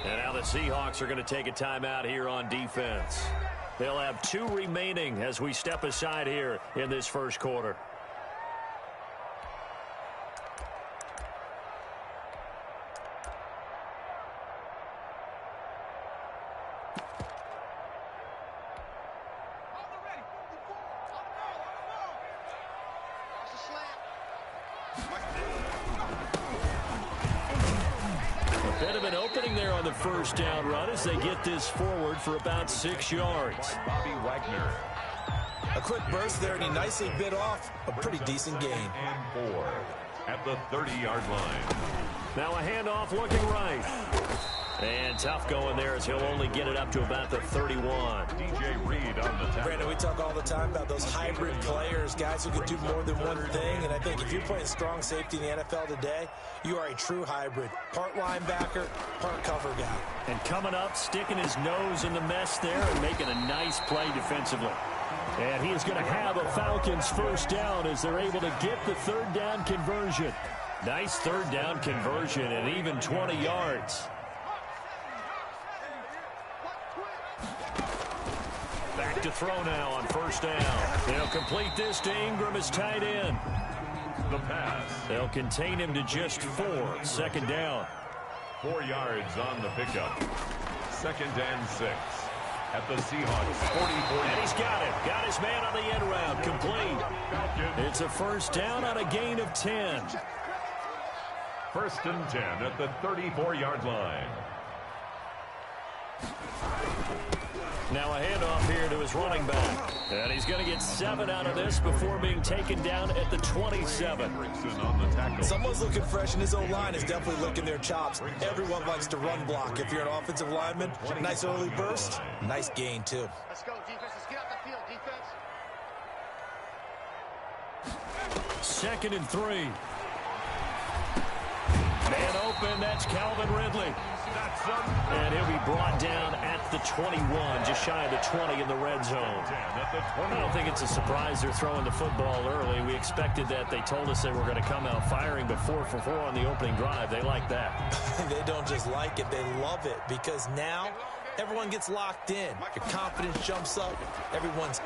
And now the Seahawks are going to take a timeout here on defense. They'll have 2 remaining as we step aside here in this first quarter. First down run as they get this forward for about 6 yards. Bobby Wagner. A quick burst there, and he nicely bit off a pretty decent gain. And 4 at the 30-yard line. Now a handoff looking right. And tough going there as he'll only get it up to about the 31. DJ Reed on the tackle. Brandon, we talk all the time about those hybrid players, guys who can do more than one thing. And I think if you're playing strong safety in the NFL today, you are a true hybrid. Part linebacker, part cover guy. And coming up, sticking his nose in the mess there and making a nice play defensively. And he is going to have a Falcons first down as they're able to get the third down conversion. Nice third down conversion at even 20 yards. Back to throw now on first down. They'll complete this to Ingram as tight end. The pass. They'll contain him to just 4. Second down. 4 yards on the pickup. 2nd and 6 at the Seahawks 44. And he's got it. Got his man on the end route. Complete. It's a first down on a gain of 10. 1st and 10 at the 34-yard line. Now a handoff here to his running back. And he's going to get 7 out of this before being taken down at the 27. On the tackle. Someone's looking fresh, and his O-line is definitely licking their chops. Everyone likes to run block. If you're an offensive lineman, nice early burst, nice gain, too. Let's go, defense. Let's get out the field, defense. 2nd and 3. Man open, that's Calvin Ridley. And he'll be brought down at the 21, just shy of the 20 in the red zone. I don't think it's a surprise they're throwing the football early. We expected that. They told us they were going to come out firing, but 4 for 4 on the opening drive. They like that. They don't just like it, they love it, because now everyone gets locked in. Your confidence jumps up. Everyone's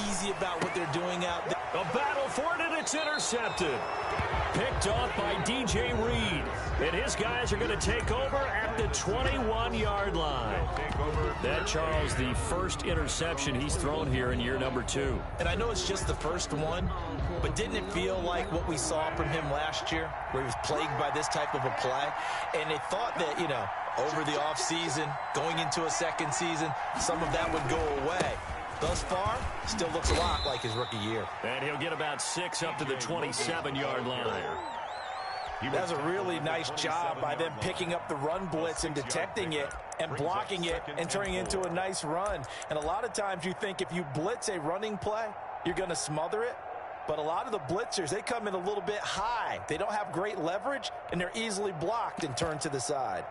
easy about what they're doing out there. A battle for it, and it's intercepted. Picked off by DJ Reed. And his guys are going to take over at the 21-yard line. That, Charles, the first interception he's thrown here in year number 2. And I know it's just the first one, but didn't it feel like what we saw from him last year, where he was plagued by this type of a play? And they thought that, you know, over the offseason, going into a second season, some of that would go away. Thus far, still looks a lot like his rookie year. And he'll get about 6 up to the 27-yard line. That's a really nice job by them picking up the run blitz and detecting it and blocking it and turning it into a nice run. And a lot of times you think if you blitz a running play, you're going to smother it. But a lot of the blitzers, they come in a little bit high. They don't have great leverage, and they're easily blocked and turned to the side.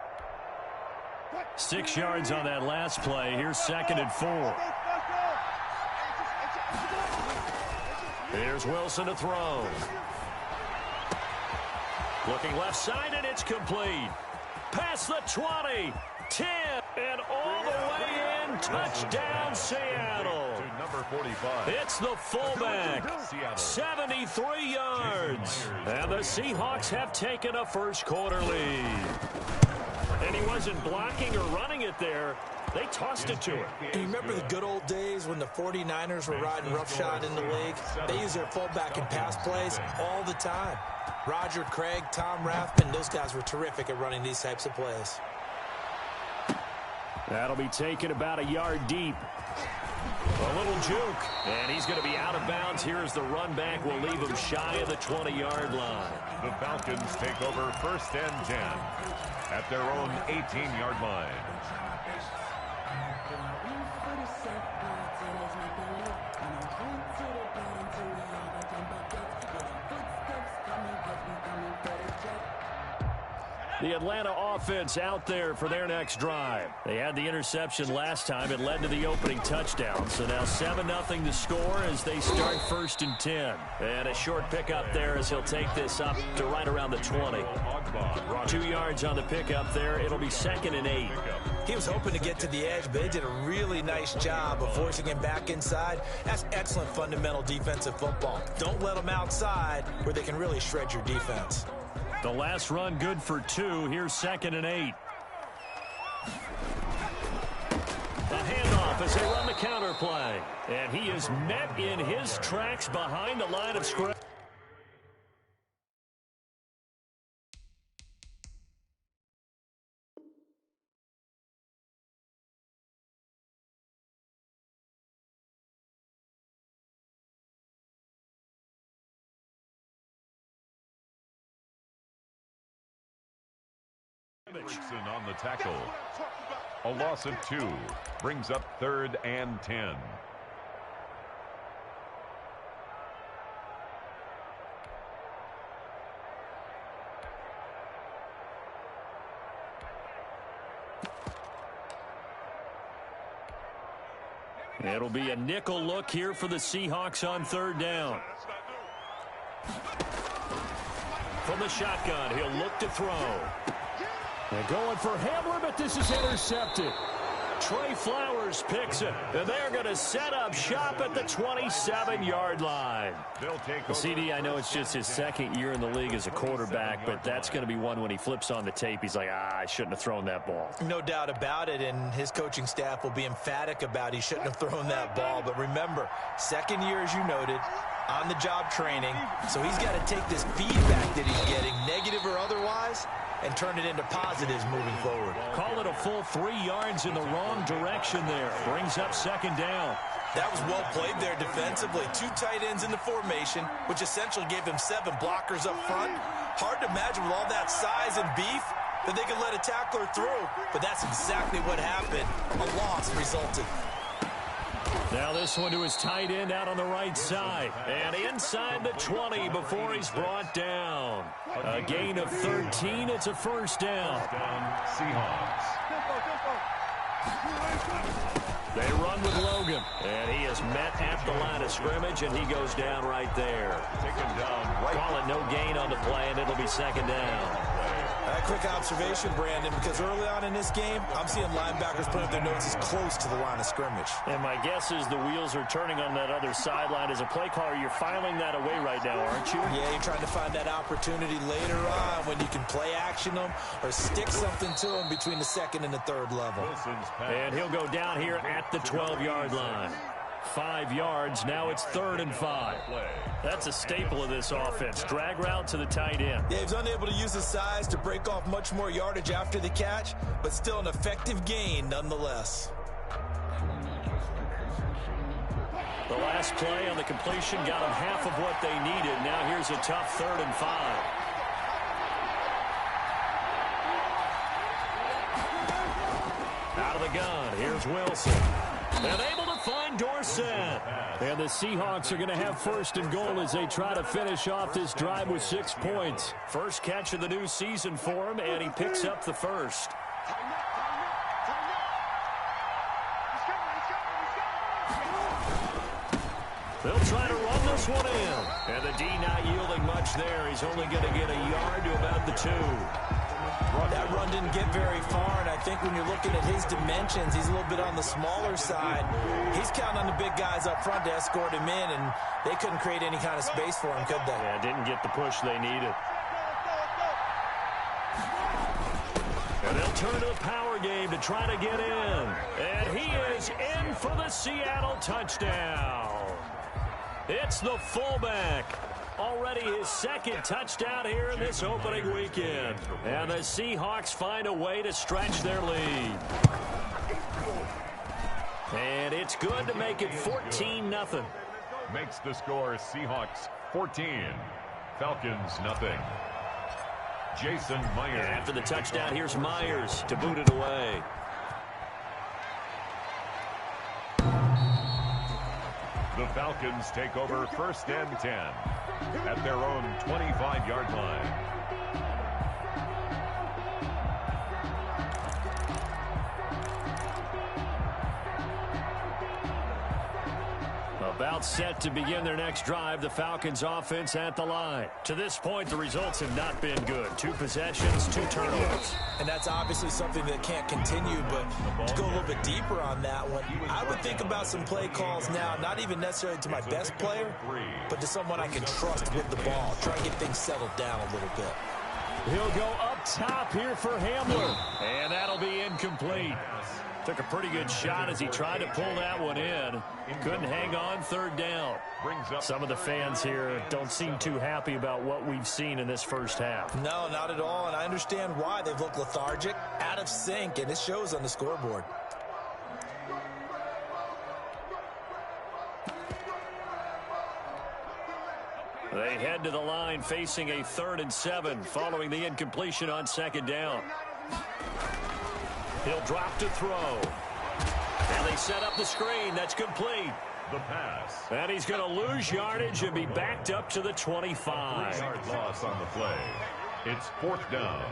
6 yards on that last play. Here's 2nd and 4. Here's Wilson to throw. Looking left side, and it's complete. Past the 20, 10, and all the way in. Touchdown, Seattle. Number 45. It's the fullback. 73 yards. And the Seahawks have taken a first quarter lead. And he wasn't blocking or running it there. They tossed it to him. And you remember the good old days when the 49ers were riding roughshod in the league? They used their fullback in pass plays all the time. Roger Craig, Tom Rathman, those guys were terrific at running these types of plays. That'll be taken about a yard deep. A little juke. And he's going to be out of bounds. Here's the run back. Will leave him shy of the 20-yard line. The Falcons take over 1st and 10 at their own 18-yard line. The Atlanta offense out there for their next drive. They had the interception last time. It led to the opening touchdown. So now 7-0 to score as they start 1st and 10. And a short pickup there as he'll take this up to right around the 20. 2 yards on the pickup there. It'll be 2nd and 8. He was hoping to get to the edge, but they did a really nice job of forcing him back inside. That's excellent fundamental defensive football. Don't let them outside where they can really shred your defense. The last run good for 2. Here's 2nd and 8. A handoff as they run the counter play. And he is met in his tracks behind the line of scrimmage. On the tackle. A loss of 2 brings up 3rd and 10. It'll be a nickel look here for the Seahawks on 3rd down. From the shotgun, he'll look to throw. They're going for Hamler, but this is intercepted. Trey Flowers picks it, and they're going to set up shop at the 27-yard line. Well, CD, I know it's just his 2nd year in the league as a quarterback, but that's going to be one when he flips on the tape. He's like, I shouldn't have thrown that ball. No doubt about it, and his coaching staff will be emphatic about he shouldn't have thrown that ball. But remember, 2nd year, as you noted, on-the-job training, so he's got to take this feedback that he's getting, negative or otherwise, and turn it into positives moving forward. Call it a full 3 yards in the wrong direction there. Brings up 2nd down. That was well played there defensively. 2 tight ends in the formation, which essentially gave them 7 blockers up front. Hard to imagine with all that size and beef that they could let a tackler through, but that's exactly what happened. A loss resulted. Now this one to his tight end out on the right side. And inside the 20 before he's brought down. A gain of 13. It's a 1st down. Seahawks. They run with Logan. And he is met at the line of scrimmage, and he goes down right there. Taken down right. Call it no gain on the play, and it'll be 2nd down. A quick observation, Brandon, because early on in this game, I'm seeing linebackers putting up their noses close to the line of scrimmage. And my guess is the wheels are turning on that other sideline. As a play caller, you're filing that away right now, aren't you? Yeah, you're trying to find that opportunity later on when you can play action them or stick something to them between the 2nd and the 3rd level. And he'll go down here at the 12-yard line. 5 yards. Now it's 3rd and 5. That's a staple of this offense. Drag route to the tight end. Yeah, he's unable to use his size to break off much more yardage after the catch, but still an effective gain nonetheless. The last play on the completion got them half of what they needed. Now here's a tough 3rd and 5. Out of the gun. Here's Wilson. And able to find Dorsett. And the Seahawks are going to have 1st and goal as they try to finish off this drive with 6 points. First catch of the new season for him, and he picks up the 1st. They'll try to run this one in. And the D not yielding much there. He's only going to get a yard to about the 2. That run didn't get very far, and I think when you're looking at his dimensions, he's a little bit on the smaller side. He's counting on the big guys up front to escort him in, and they couldn't create any kind of space for him, could they? Yeah, didn't get the push they needed. And they'll turn to the power game to try to get in. And he is in for the Seattle touchdown. It's the fullback. Already his 2nd touchdown here in this opening weekend. And the Seahawks find a way to stretch their lead. And it's good to make it 14-0. Makes the score Seahawks 14. Falcons nothing. Jason Myers. After the touchdown, here's Myers to boot it away. The Falcons take over 1st and 10 at their own 25-yard line. About set to begin their next drive, the Falcons offense at the line. To this point, the results have not been good. 2 possessions, 2 turnovers. And that's obviously something that can't continue, but to go a little bit deeper on that one, I would think about some play calls now, not even necessarily to my best player, but to someone I can trust with the ball. Try and get things settled down a little bit. He'll go up top here for Hamler, and that'll be incomplete. Took a pretty good shot as he tried to pull that one in. Couldn't hang on 3rd down. Some of the fans here don't seem too happy about what we've seen in this first half. No, not at all, and I understand why. They've looked lethargic, out of sync, and it shows on the scoreboard. They head to the line facing a 3rd and 7 following the incompletion on 2nd down. He'll drop to throw. And they set up the screen. That's complete. The pass. And he's going to lose yardage and be backed up to the 25. 3-yard loss on the play. It's 4th down.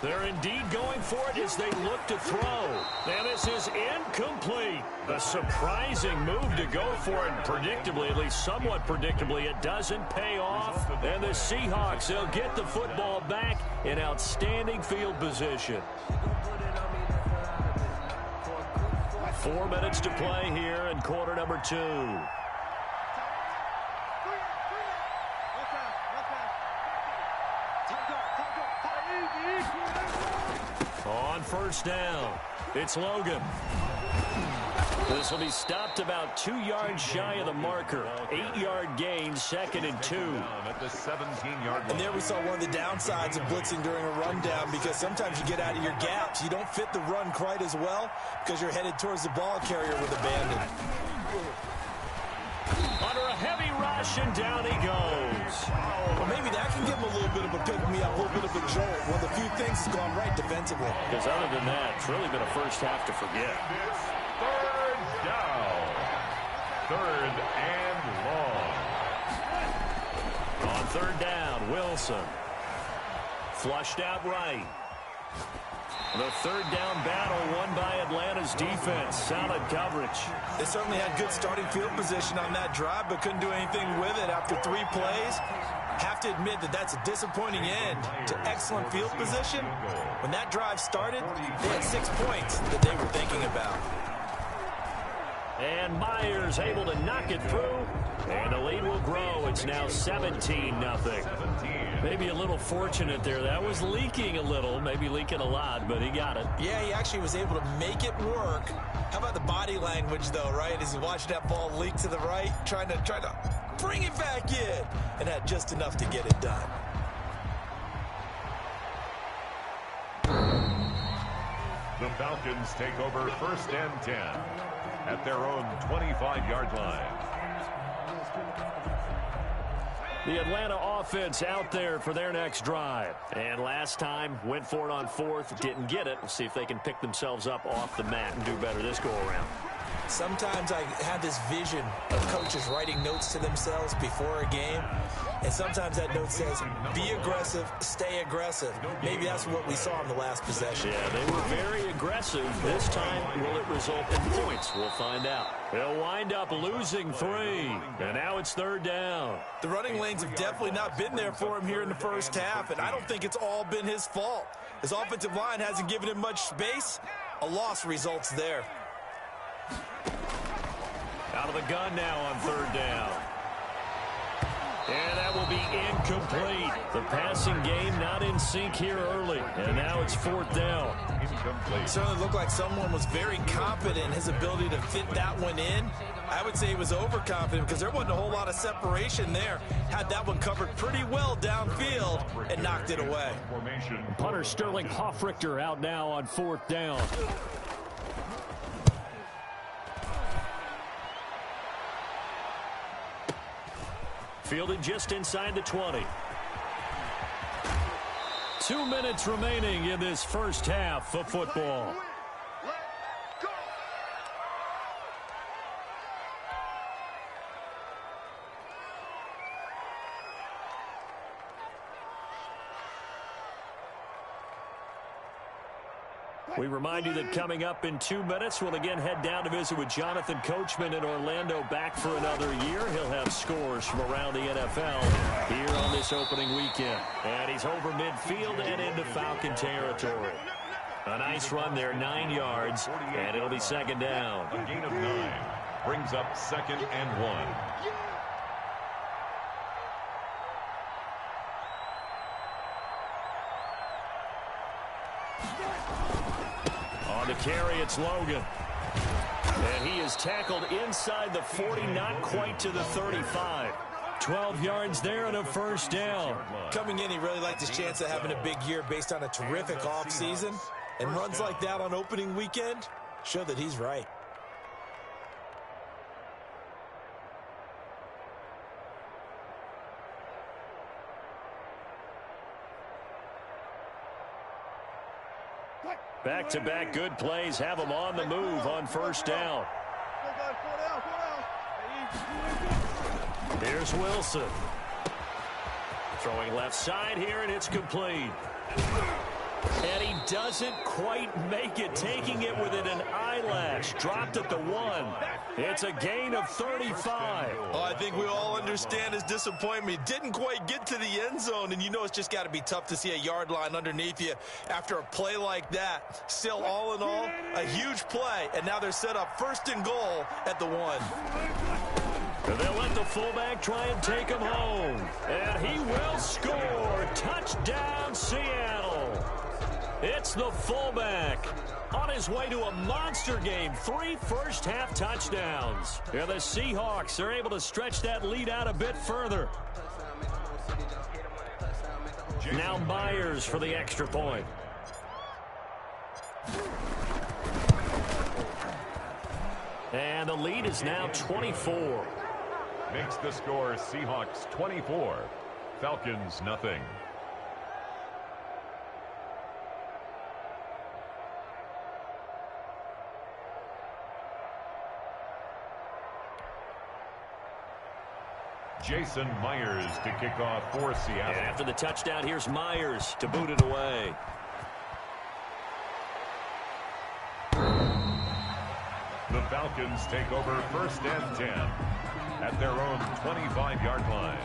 They're indeed going for it as they look to throw. And this is incomplete. A surprising move to go for it. Predictably, at least somewhat predictably, it doesn't pay off. And the Seahawks, they'll get the football back in outstanding field position. 4 minutes to play here in quarter number 2. On 1st down, it's Logan. This will be stopped about 2 yards shy of the marker. 8-yard gain, 2nd and 2. At the 17-yard line. And there we saw one of the downsides of blitzing during a rundown, because sometimes you get out of your gaps. You don't fit the run quite as well because you're headed towards the ball carrier with abandon. Under a heavy rush, and down he goes. Well, maybe that can give him a little bit of a pick-me-up, a little bit of a jolt. One of the few things has gone right defensively. Because other than that, it's really been a first half to forget. 3rd down. 3rd and long. On 3rd down, Wilson. Flushed out right. The 3rd down battle won by Atlanta's defense. Solid coverage. They certainly had good starting field position on that drive, but couldn't do anything with it after 3 plays. Have to admit that that's a disappointing end to excellent field position. When that drive started, they had 6 points that they were thinking about. And Myers able to knock it through. And the lead will grow. It's now 17-0. Maybe a little fortunate there. That was leaking a little, maybe leaking a lot, but he got it. Yeah, he actually was able to make it work. How about the body language, though, right? As he watched that ball leak to the right, trying to bring it back in, and had just enough to get it done. The Falcons take over 1st and 10 at their own 25-yard line. The Atlanta offense out there for their next drive. And last time, went for it on 4th, didn't get it. We'll see if they can pick themselves up off the mat and do better this go-around. Sometimes I have this vision of coaches writing notes to themselves before a game, and sometimes that note says, be aggressive, stay aggressive. Maybe that's what we saw in the last possession. Yeah, they were very aggressive. This time, will it result in points? We'll find out. They'll wind up losing 3, and now it's 3rd down. The running lanes have definitely not been there for him here in the first half, and I don't think it's all been his fault. His offensive line hasn't given him much space. A loss results there. Out of the gun now on 3rd down. And that will be incomplete. The passing game not in sync here early. And now it's 4th down. Incomplete. It certainly looked like someone was very confident in his ability to fit that one in. I would say he was overconfident because there wasn't a whole lot of separation there. Had that one covered pretty well downfield and knocked it away. Punter Sterling Hoffrichter out now on 4th down. Fielded just inside the 20. 2 minutes remaining in this first half of football. We remind you that coming up in 2 minutes, we'll again head down to visit with Jonathan Coachman in Orlando, back for another year. He'll have scores from around the NFL here on this opening weekend. And he's over midfield and into Falcon territory. A nice run there, 9 yards, and it'll be second down. A gain of 9 brings up 2nd and 1. On the carry, it's Logan. And he is tackled inside the 40, not quite to the 35. 12 yards there and a first down. Coming in, he really liked his chance of having a big year based on a terrific offseason. And runs like that on opening weekend show that he's right. Back-to-back good plays have him on the move on first down. Here's Wilson. Throwing left side here, and it's complete. And he doesn't quite make it, taking it within an eyelash. Dropped at the 1. It's a gain of 35. Oh, I think we all understand his disappointment. Didn't quite get to the end zone, and you know it's just got to be tough to see a yard line underneath you after a play like that. Still, all in all, a huge play, and now they're set up 1st and goal at the 1. And they'll let the fullback try and take him home. And he will score. Touchdown, Seattle. It's the fullback on his way to a monster game. 3 first-half touchdowns. And the Seahawks are able to stretch that lead out a bit further. Now Myers for the extra point. And the lead is now 24. Makes the score Seahawks 24, Falcons nothing. Jason Myers to kick off for Seattle. And after the touchdown, here's Myers to boot it away. The Falcons take over 1st and 10 at their own 25-yard line.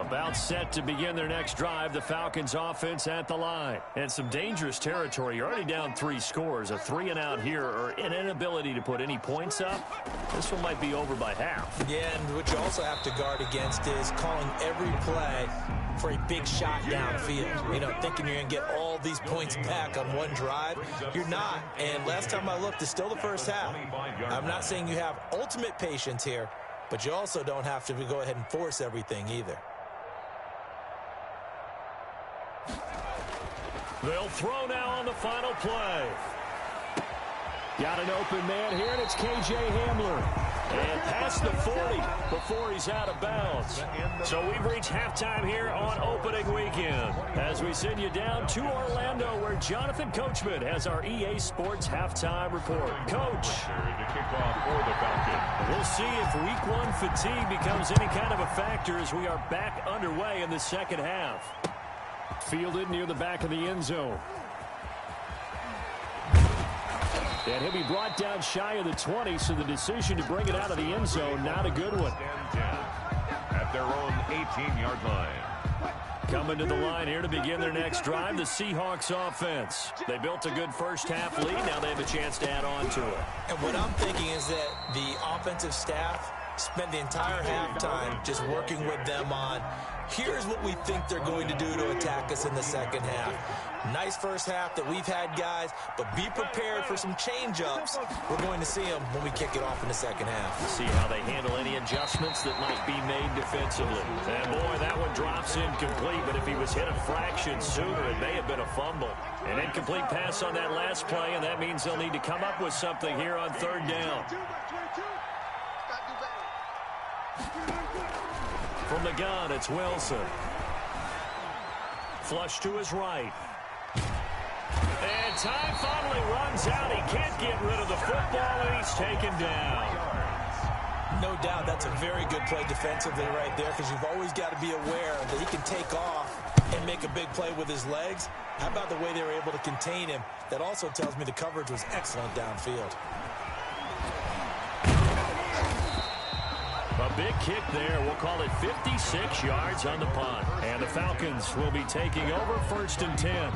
About set to begin their next drive, the Falcons offense at the line. And some dangerous territory. You're already down 3 scores. A 3-and-out here, or an inability to put any points up. This one might be over by half. Yeah, and what you also have to guard against is calling every play for a big shot downfield. You know, thinking you're going to get all these points back on one drive. You're not. And last time I looked, it's still the first half. I'm not saying you have ultimate patience here, but you also don't have to go ahead and force everything either. They'll throw now on the final play. Got an open man here, and it's K.J. Hamler. And past the 40 before he's out of bounds. So we've reached halftime here on opening weekend. As we send you down to Orlando, where Jonathan Coachman has our EA Sports halftime report. Coach. To kick off for the Falcons. We'll see if week 1 fatigue becomes any kind of a factor as we are back underway in the second half. Fielded near the back of the end zone. And he'll be brought down shy of the 20, so the decision to bring it out of the end zone, not a good one. At their own 18-yard line. Coming to the line here to begin their next drive, the Seahawks offense. They built a good first-half lead. Now they have a chance to add on to it. And what I'm thinking is that the offensive staff spent the entire halftime just working with them on Here's what we think they're going to do to attack us in the second half. Nice first half that we've had, guys, but be prepared for some change-ups. We're going to see them when we kick it off in the second half. See how they handle any adjustments that might be made defensively. And boy, that one drops incomplete, but if he was hit a fraction sooner, it may have been a fumble. An incomplete pass on that last play, and that means they'll need to come up with something here on third down. From the gun, it's Wilson. Flush to his right. And time finally runs out. He can't get rid of the football, and he's taken down. No doubt that's a very good play defensively right there, because you've always got to be aware that he can take off and make a big play with his legs. How about the way they were able to contain him? That also tells me the coverage was excellent downfield. A big kick there. We'll call it 56 yards on the punt. And the Falcons will be taking over 1st and 10.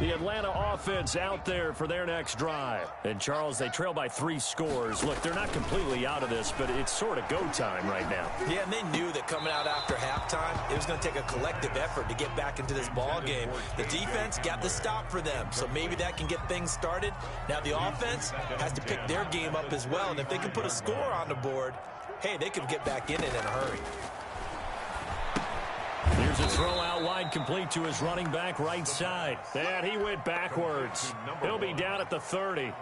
The Atlanta offense out there for their next drive. And, Charles, they trail by 3 scores. Look, they're not completely out of this, but it's sort of go time right now. Yeah, and they knew that coming out after halftime, it was going to take a collective effort to get back into this ball game. The defense got the stop for them, so maybe that can get things started. Now the offense has to pick their game up as well, and if they can put a score on the board, hey, they could get back in it in a hurry. Here's a throw out wide, complete to his running back right side. And he went backwards. He'll be down at the 30.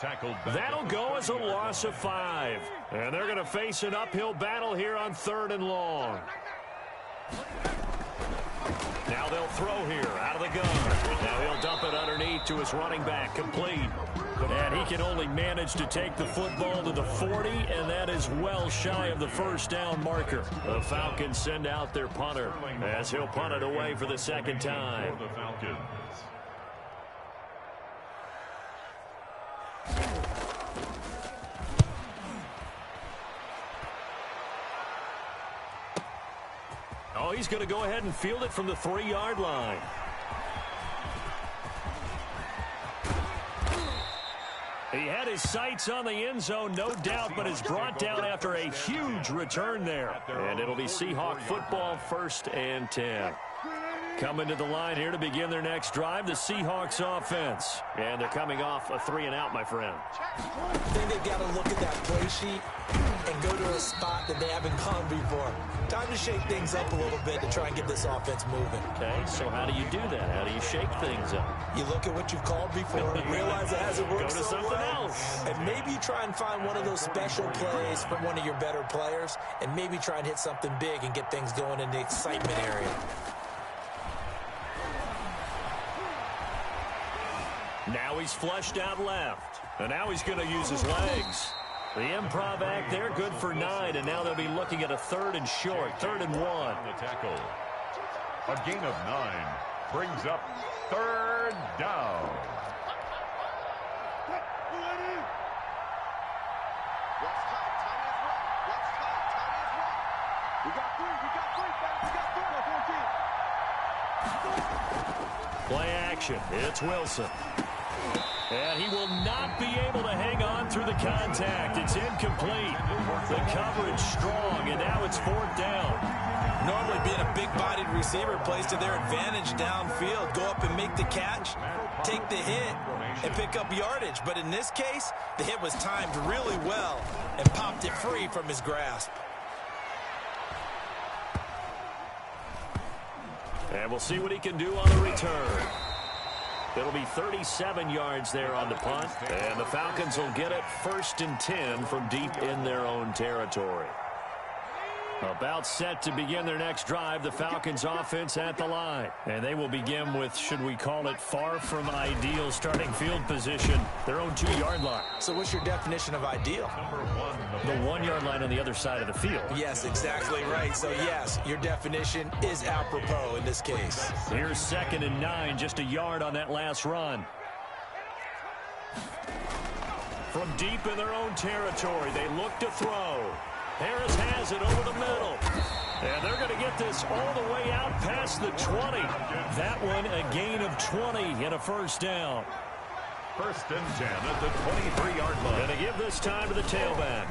That'll go as a loss of 5. And they're going to face an uphill battle here on 3rd and long. Now they'll throw here out of the gun. Now he'll dump it underneath to his running back, complete. And he can only manage to take the football to the 40, and that is well shy of the first down marker. The Falcons send out their punter as he'll punt it away for the second time. Oh, he's going to go ahead and field it from the 3-yard line. He had his sights on the end zone, no doubt, but is brought down after a huge return there. And it'll be Seahawk football, 1st and 10. Coming to the line here to begin their next drive, the Seahawks offense. And they're coming off a 3-and-out, my friend. I think they've got to look at that play sheet and go to a spot that they haven't gone before. Time to shake things up a little bit to try and get this offense moving. Okay, so how do you do that? How do you shake things up? You look at what you've called before, realize it hasn't worked Go to something else. And maybe try and find one of those special plays from one of your better players, and maybe try and hit something big and get things going in the excitement area. Now he's flushed out left. And now he's going to use his legs. The improv act there, good for 9. And now they'll be looking at a 3rd and short, 3rd and 1. The tackle. A gain of 9 brings up 3rd down. Play action. It's Wilson. And he will not be able to hang on through the contact. It's incomplete. The coverage strong, and now it's 4th down. Normally being a big-bodied receiver plays to their advantage downfield. Go up and make the catch, take the hit, and pick up yardage. But in this case, the hit was timed really well and popped it free from his grasp. And we'll see what he can do on the return. It'll be 37 yards there on the punt. And the Falcons will get it 1st and 10 from deep in their own territory. About set to begin their next drive, the Falcons offense at the line. And they will begin with, should we call it, far from ideal starting field position, their own 2-yard line. So what's your definition of ideal? The 1-yard line on the other side of the field. Yes, exactly right. So yes, your definition is apropos in this case. Here's 2nd and 9, just a yard on that last run. From deep in their own territory, they look to throw. Harris has it over the middle. And they're going to get this all the way out past the 20. That one a gain of 20 and a 1st down. First and 10 at the 23-yard line. Going to give this time to the tailback.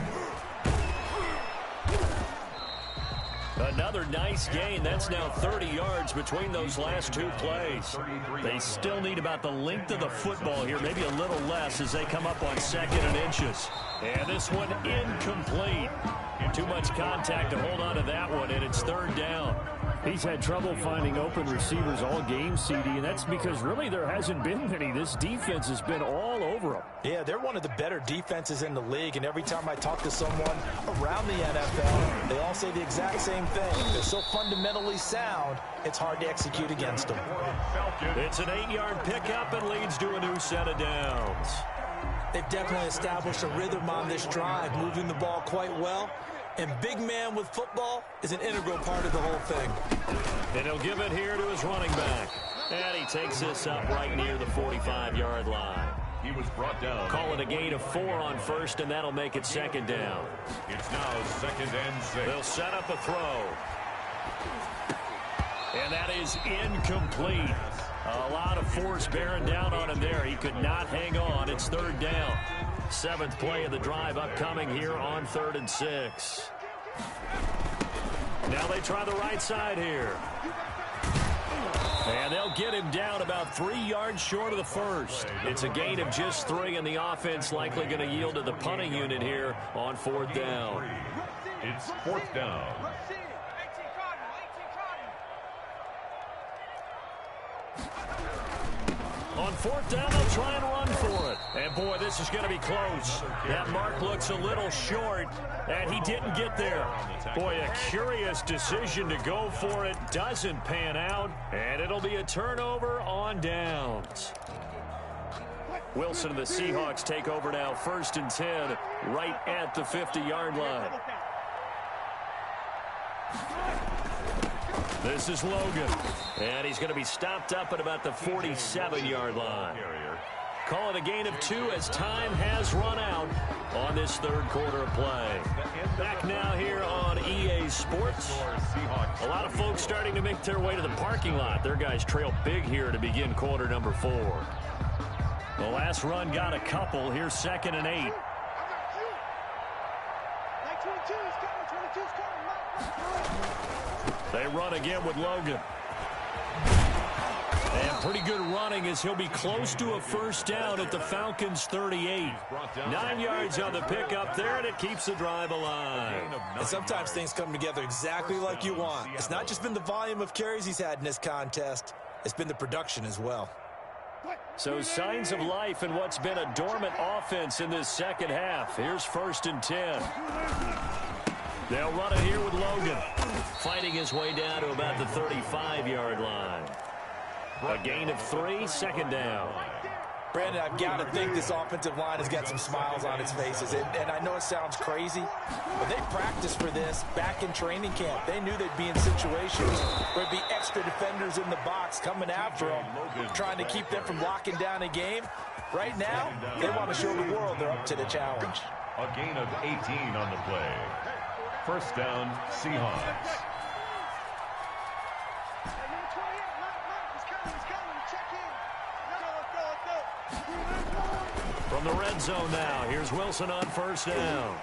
Another nice gain. That's now 30 yards between those last two plays. They still need about the length of the football here, maybe a little less as they come up on 2nd and inches. And this one incomplete. Too much contact to hold on to that one, and it's 3rd down. He's had trouble finding open receivers all game, CD, and that's because really there hasn't been many. This defense has been all over them. Yeah, they're one of the better defenses in the league, and every time I talk to someone around the NFL, they all say the exact same thing. They're so fundamentally sound, it's hard to execute against them. It's an 8-yard pickup and leads to a new set of downs. They've definitely established a rhythm on this drive, moving the ball quite well. And big man with football is an integral part of the whole thing. And he'll give it here to his running back. And he takes this up right near the 45-yard line. He was brought down. Call it a gain of 4 on 1st, and that'll make it 2nd down. It's now 2nd and 6. They'll set up a throw. And that is incomplete. A lot of force bearing down on him there. He could not hang on. It's 3rd down. 7th play of the drive upcoming here on 3rd and 6. Now they try the right side here. And they'll get him down about 3 yards short of the first. It's a gain of just 3, and the offense likely going to yield to the punting unit here on 4th down. It's 4th down. On 4th down, they'll try and run for it. And, boy, this is going to be close. That mark looks a little short, and he didn't get there. Boy, a curious decision to go for it. Doesn't pan out, and it'll be a turnover on downs. Wilson and the Seahawks take over now, 1st and 10, right at the 50-yard line. This is Logan, and he's going to be stopped up at about the 47-yard line. Call it a gain of 2 as time has run out on this 3rd quarter of play. Back now here on EA Sports. A lot of folks starting to make their way to the parking lot. Their guys trail big here to begin quarter number 4. The last run got a couple. Here's 2nd and 8. They run again with Logan. And pretty good running as he'll be close to a 1st down at the Falcons' 38. 9 yards on the pickup there, and it keeps the drive alive. And sometimes things come together exactly like you want. It's not just been the volume of carries he's had in this contest. It's been the production as well. So signs of life in what's been a dormant offense in this 2nd half. Here's 1st and 10. They'll run it here with Logan, fighting his way down to about the 35-yard line. A gain of 3, 2nd down. Brandon, I've got to think this offensive line has got some smiles on its faces. And I know it sounds crazy, but they practiced for this back in training camp. They knew they'd be in situations where there'd be extra defenders in the box coming after them, trying to keep them from locking down a game. Right now, they want to show the world they're up to the challenge. A gain of 18 on the play. 1st down, Seahawks. From the red zone now, here's Wilson on 1st down.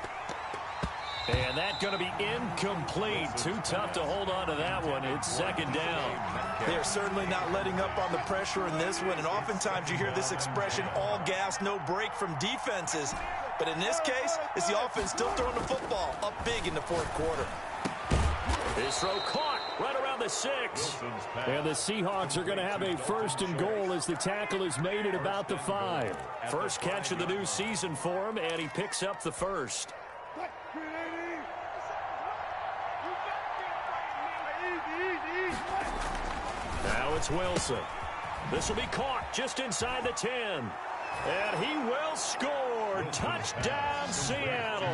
And that's going to be incomplete. Too tough to hold on to that one. It's 2nd down. They're certainly not letting up on the pressure in this one. And oftentimes you hear this expression, all gas, no break from defenses. But in this case, it's the offense still throwing the football up big in the 4th quarter. His throw caught right around the 6. And the Seahawks are going to have a 1st and goal as the tackle is made at about the 5. First catch of the new season for him, and he picks up the 1st. Now it's Wilson. This will be caught just inside the 10. And he will score. Touchdown, Seattle.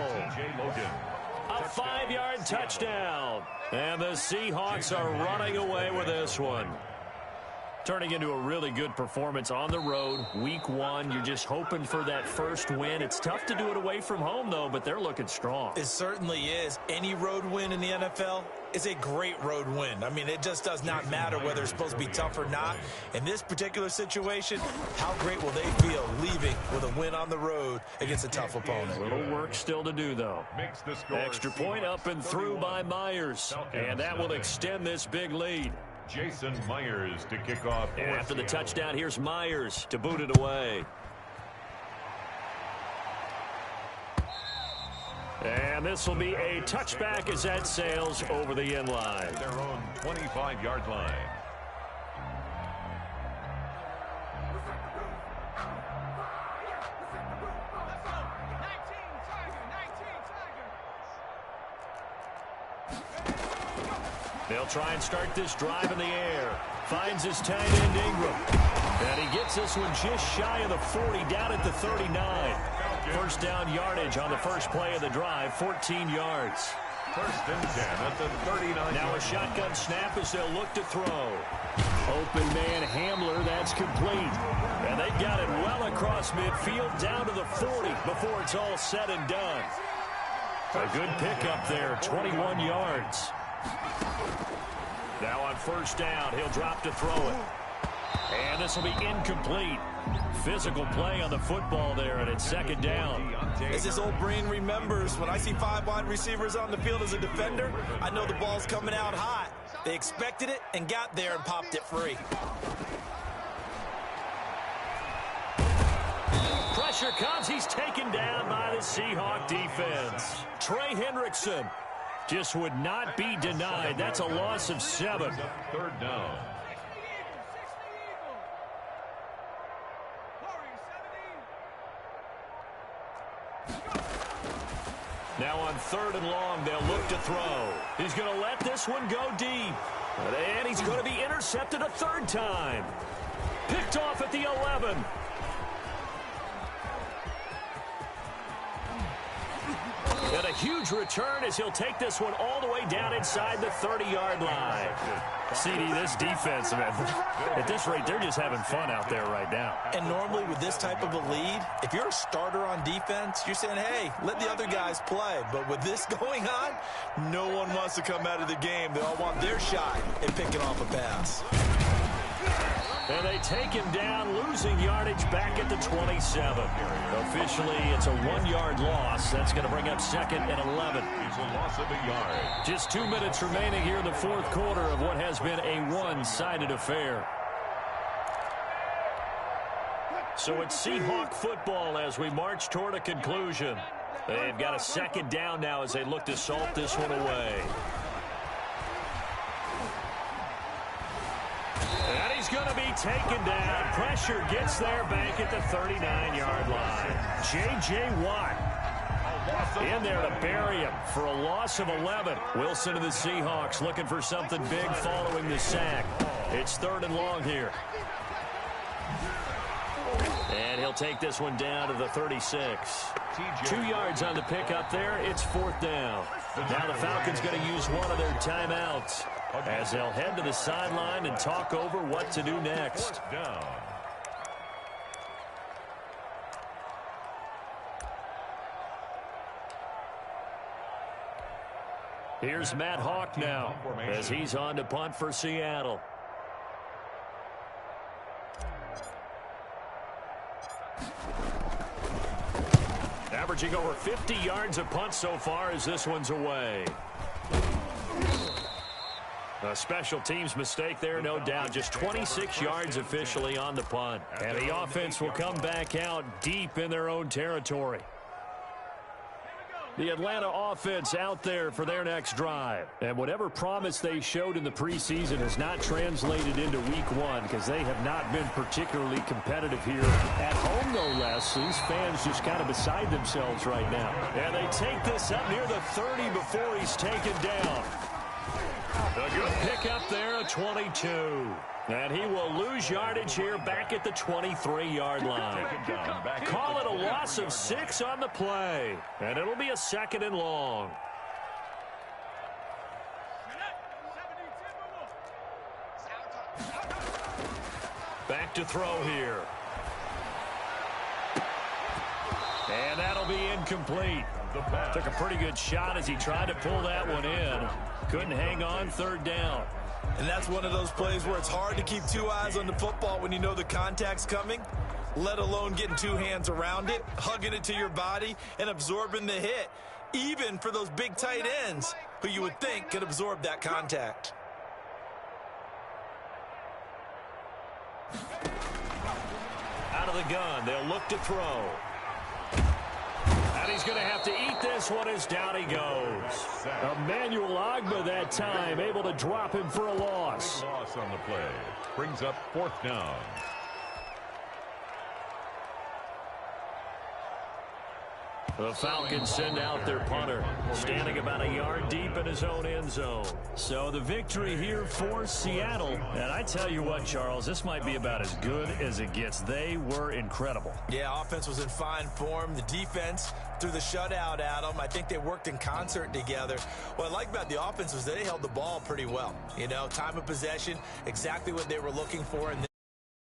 A 5-yard touchdown. And the Seahawks are running away with this one. Turning into a really good performance on the road. Week 1, you're just hoping for that first win. It's tough to do it away from home, though, but they're looking strong. It certainly is. Any road win in the NFL is a great road win. I mean, it just does not matter whether it's supposed to be tough or not. In this particular situation, how great will they feel leaving with a win on the road against a tough opponent? A little work still to do, though. Extra point up and through by Myers, and that will extend this big lead. Jason Myers to kick off. After the touchdown, here's Myers to boot it away. And this will be a touchback as that sails over the end line. Their own 25-yard line. They'll try and start this drive in the air. Finds his tight end Ingram. And he gets this one just shy of the 40, down at the 39. First down yardage on the first play of the drive, 14 yards. First and 10 at the 39. Now a shotgun snap as they'll look to throw. Open man Hamler, that's complete. And they've got it well across midfield, down to the 40 before it's all said and done. A good pickup there, 21 yards. Now on first down, he'll drop to throw it. And this will be incomplete. Physical play on the football there, and it's second down. As his old brain remembers, when I see 5 wide receivers on the field as a defender, I know the ball's coming out hot. They expected it and got there and popped it free. Pressure comes. He's taken down by the Seahawk defense. Trey Hendrickson just would not be denied. That's a loss of 7. Third down. Now on third and long, they'll look to throw. He's going to let this one go deep. And he's going to be intercepted a third time. Picked off at the 11. And a huge return as he'll take this one all the way down inside the 30-yard line. CD, this defense, man, at this rate, they're just having fun out there right now. And normally with this type of a lead, if you're a starter on defense, you're saying, hey, let the other guys play. But with this going on, no one wants to come out of the game. They all want their shot at picking off a pass. And they take him down, losing yardage back at the 27. Officially, it's a 1-yard loss. That's going to bring up second and 11. It's a loss of a yard. Just 2 minutes remaining here in the fourth quarter of what has been a one-sided affair. So it's Seahawk football as we march toward a conclusion. They've got a second down now as they look to salt this one away. And he's going to be taken down. Pressure gets there back at the 39-yard line. J.J. Watt in there to bury him for a loss of 11. Wilson of the Seahawks looking for something big following the sack. It's third and long here. And he'll take this one down to the 36. 2 yards on the pickup there. It's fourth down. Now the Falcons going to use one of their timeouts as they'll head to the sideline and talk over what to do next. Down. Here's Matt Hawk now as he's on to punt for Seattle. Averaging over 50 yards a punt so far as this one's away. A special teams mistake there, no doubt. Just 26 yards officially on the punt. And the offense will come back out deep in their own territory. The Atlanta offense out there for their next drive. And whatever promise they showed in the preseason has not translated into week 1 because they have not been particularly competitive here at home, no less. These fans just kind of beside themselves right now. And they take this up near the 30 before he's taken down. A good pickup there at 22. And he will lose yardage here back at the 23-yard line. Call it a loss of 6 on the play. And it'll be a second and long. Back to throw here. And that'll be incomplete. Took a pretty good shot as he tried to pull that one in. Couldn't hang on, third down. And that's one of those plays where it's hard to keep two eyes on the football when you know the contact's coming, let alone getting two hands around it, hugging it to your body, and absorbing the hit, even for those big tight ends who you would think could absorb that contact. Out of the gun, they'll look to throw. And he's going to have to eat this one as down he goes. Emmanuel Ogbah that time, able to drop him for a loss. Big loss on the play. Brings up 4th down. The Falcons send out their punter, standing about a yard deep in his own end zone. So the victory here for Seattle. And I tell you what, Charles, this might be about as good as it gets. They were incredible. Yeah, offense was in fine form. The defense threw the shutout at them. I think they worked in concert together. What I like about the offense was they held the ball pretty well. You know, time of possession, exactly what they were looking for.